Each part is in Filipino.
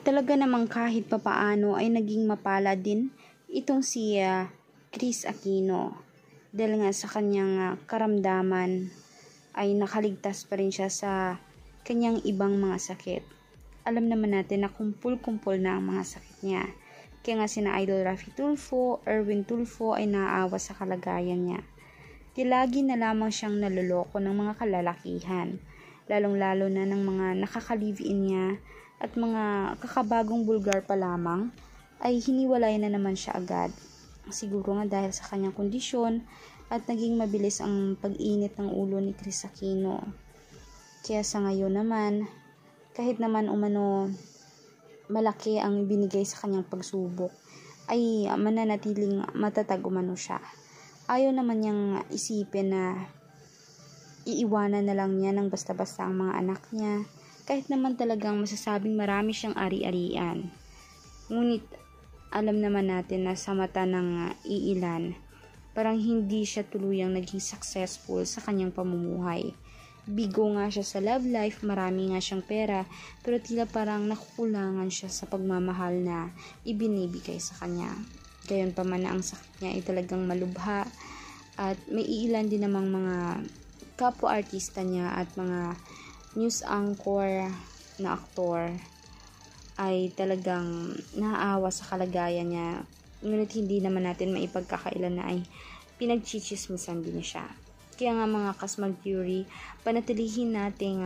talaga namang kahit papaano ay naging mapalad din itong si Kris Aquino. Dahil nga sa kanyang karamdaman ay nakaligtas pa rin siya sa kanyang ibang mga sakit. Alam naman natin na kumpul-kumpul na ang mga sakit niya. Kaya nga sina Idol Raffy Tulfo, Erwin Tulfo ay naaawa sa kalagayan niya. Lagi na lamang siyang naloloko ng mga kalalakihan, lalong-lalo na ng mga nakaka-live-in niya at mga kakabagong bulgar pa lamang ay hiniwalay na naman siya agad. Siguro nga dahil sa kanyang kondisyon at naging mabilis ang pag-init ng ulo ni Kris Aquino. Kaya sa ngayon naman, kahit naman umano malaki ang binigay sa kanyang pagsubok, ay mananatiling matatag umano siya. Ayaw naman niyang isipin na iiwanan na lang niya ng basta-basta ang mga anak niya, kahit naman talagang masasabing marami siyang ari-arian. Ngunit alam naman natin na sa mata ng iilan, parang hindi siya tuluyang naging successful sa kanyang pamumuhay. Bigo nga siya sa love life, marami nga siyang pera, pero tila parang nakukulangan siya sa pagmamahal na ibinibigay sa kanya. Gayon pa man na ang sakit niya ay talagang malubha, at may iilan din namang mga kapwa-artista niya at mga news anchor na aktor ay talagang naaawa sa kalagayan niya. Ngunit hindi naman natin maipagkakailan na ay pinagchichismisan din siya. Kaya nga mga Kasmag Theory, panatilihin natin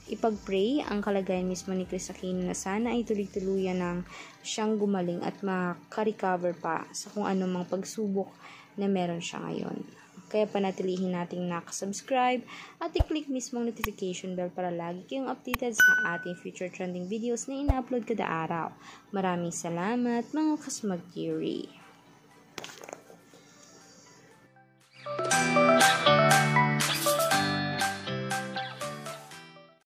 ipag-pray ang kalagayan mismo ni Kris Aquino na sana ay tuloy-tuluyan ng siyang gumaling at makarecover pa sa kung anumang pagsubok na meron siya ngayon. Kaya panatilihin nating nakasubscribe at i-click mismong notification bell para lagi kayong updated sa ating future trending videos na ina-upload kada araw. Maraming salamat mga Kasmag Theory.